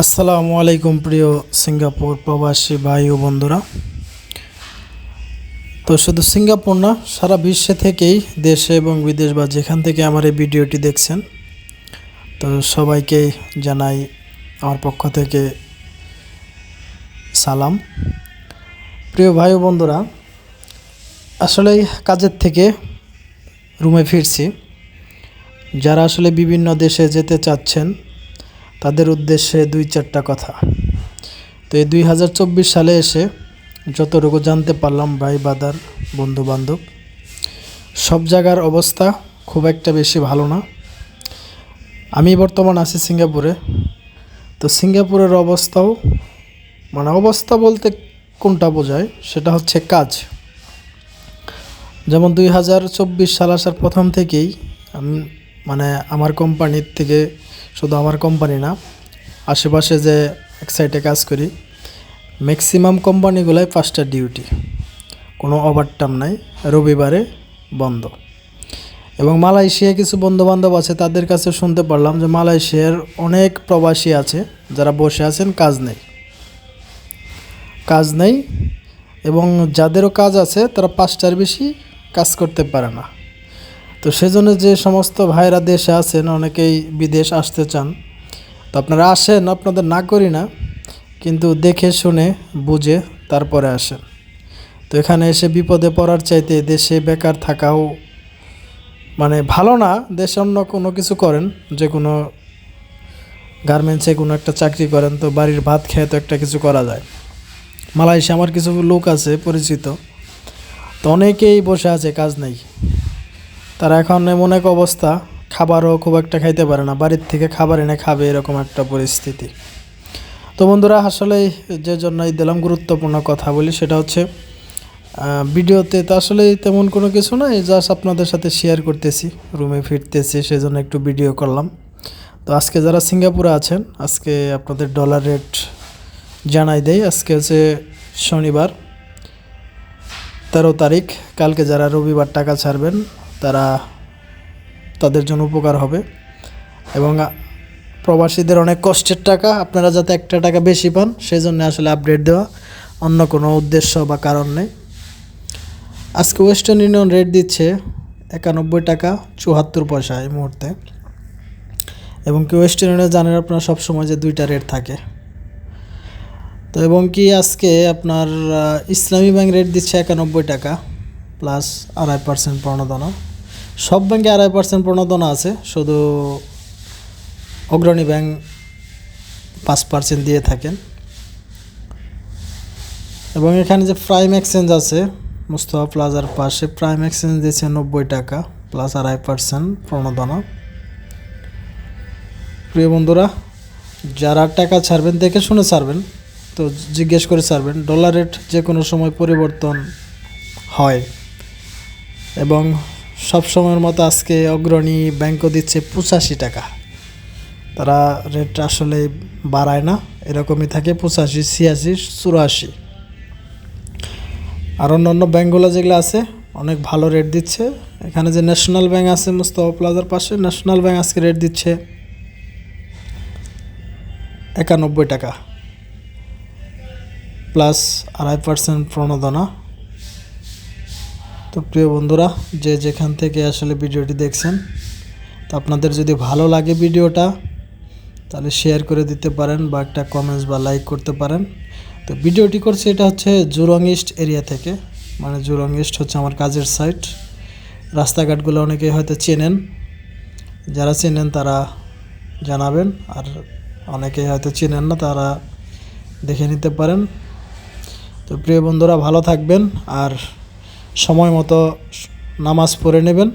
আসসালামু আলাইকুম প্রিয় সিঙ্গাপুর প্রবাসী ভাই ও বন্ধুরা। তো শুধু সিঙ্গাপুর না, সারা বিশ্বে থেকেই দেশে এবং বিদেশ বা যেখান থেকে আমার এই ভিডিওটি দেখছেন, তো সবাইকে জানাই আমার পক্ষ থেকে সালাম। প্রিয় ভাই ও বন্ধুরা, আসলে কাজের থেকে রুমে ফিরছি। যারা আসলে বিভিন্ন দেশে যেতে চাচ্ছেন তাদের উদ্দেশ্যে দুই চারটা কথা। তো এই 2024 সালে এসে যতটুকু জানতে পারলাম ভাই বাদার বন্ধু বান্ধব, সব জায়গার অবস্থা খুব একটা বেশি ভালো না। আমি বর্তমান আছি সিঙ্গাপুরে। তো সিঙ্গাপুরের অবস্থাও অবস্থা বলতে কোনটা বোঝায় সেটা হচ্ছে কাজ। যেমন 2024 সাল আসার প্রথম থেকেই আমি আমার কোম্পানির থেকে, শুধু আমার কোম্পানি না, আশেপাশে যে এক সাইডে কাজ করি, ম্যাক্সিমাম কোম্পানিগুলোয় 5টা ডিউটি, কোনো ওভারটাইম নাই, রবিবারে বন্ধ। এবং মালয়েশিয়ায় কিছু বন্ধুবান্ধব আছে, তাদের কাছে শুনতে পারলাম যে মালয়েশিয়ার অনেক প্রবাসী আছে যারা বসে আছেন, কাজ নেই এবং যাদেরও কাজ আছে তারা 5টার বেশি কাজ করতে পারে না। তো সেজন্য যে সমস্ত ভাইরা দেশে আছেন, অনেকেই বিদেশ আসতে চান, তো আপনারা আসেন, আপনাদের না করি না, কিন্তু দেখে শুনে বুঝে তারপরে আসেন। তো এখানে এসে বিপদে পড়ার চাইতে দেশে বেকার থাকাও ভালো না। দেশে অন্য কোনো কিছু করেন, যে কোনো গার্মেন্টসে কোনো একটা চাকরি করেন, তো বাড়ির ভাত খেয়ে তো একটা কিছু করা যায়। মালয়েশিয়া আমার কিছু লোক আছে পরিচিত, তো অনেকেই বসে আছে, কাজ নেই। তারা এখন এমন এক অবস্থা, খাবারও খুব একটা খাইতে পারে না, বাড়ির থেকে খাবার এনে খাবে, এরকম একটা পরিস্থিতি। তো বন্ধুরা, আসলেই যে জন্যই দিলাম গুরুত্বপূর্ণ কথা বলি, সেটা হচ্ছে ভিডিওতে তো আসলে তেমন কোনো কিছু নাই, জাস্ট আপনাদের সাথে শেয়ার করতেছি, রুমে ফিরতেছি সেজন্য একটু ভিডিও করলাম। তো আজকে যারা সিঙ্গাপুরে আছেন, আজকে আপনাদের ডলার রেট জানাই দেই। আজকে হচ্ছে শনিবার 13 তারিখ। কালকে যারা রবিবার টাকা ছাড়বেন তাদের জন্য উপকার হবে। এবং প্রবাসীদের অনেক কষ্টের টাকা, আপনারা যাতে একটা টাকা বেশি পান সেজন্য আসলে আপডেট দেওয়া, অন্য কোনো উদ্দেশ্য বা কারণ নেই। আজকে ওয়েস্টার্ন ইউনিয়ন রেট দিচ্ছে 91 টাকা 74 পয়সা এই মুহূর্তে। এবং কি ওয়েস্টার্ন ইউনিয়নে জানেন আপনারা সবসময় যে 2টা রেট থাকে। তো এবং কি আজকে আপনার ইসলামী ব্যাংক রেট দিচ্ছে 91 টাকা প্লাস 2.5% প্রণোদনা। সব ব্যাংকে 2.5% প্রণোদনা আছে, শুধু অগ্রণী ব্যাংক 5% দিয়ে থাকেন। এবং এখানে যে প্রাইম এক্সচেঞ্জ আছে মুস্তফা প্লাজার পাশে, প্রাইম এক্সচেঞ্জ দিচ্ছে 90 টাকা প্লাস 2.5% প্রণোদনা। প্রিয় বন্ধুরা, যারা টাকা ছাড়বেন দেখে শুনে ছাড়বেন, তো জিজ্ঞেস করে ছাড়বেন। ডলার রেট যে কোনো সময় পরিবর্তন হয় এবং সব সময়ের মতো আজকে অগ্রণী ব্যাংকও দিচ্ছে 85 টাকা। তারা রেট আসলে বাড়ায় না, এরকমই থাকে 85, 86, 84। আর অন্য ব্যাঙ্কগুলো যেগুলো আছে অনেক ভালো রেট দিচ্ছে। এখানে যে ন্যাশনাল ব্যাংক আছে মুস্তফা প্লাজার পাশে, ন্যাশনাল ব্যাংক আজকে রেট দিচ্ছে 91 টাকা প্লাস 2.5% প্রণোদনা। তো প্রিয় বন্ধুরা, যে যেখান থেকে আসলে ভিডিওটি দেখছেন, তো আপনাদের যদি ভালো লাগে ভিডিওটা, তাহলে শেয়ার করে দিতে পারেন বা একটা কমেন্টস বা লাইক করতে পারেন। তো ভিডিওটি করছি এটা হচ্ছে জুরং ইস্ট এরিয়া থেকে, জুরং ইস্ট হচ্ছে আমার কাজের সাইট। রাস্তাঘাটগুলো অনেকেই হয়তো চেনেন, যারা চেনেন তারা জানাবেন, আর অনেকেই হয়তো চেনেন না, তারা দেখে নিতে পারেন। তো প্রিয় বন্ধুরা, ভালো থাকবেন আর সময় মতো নামাজ পড়ে নেবেন।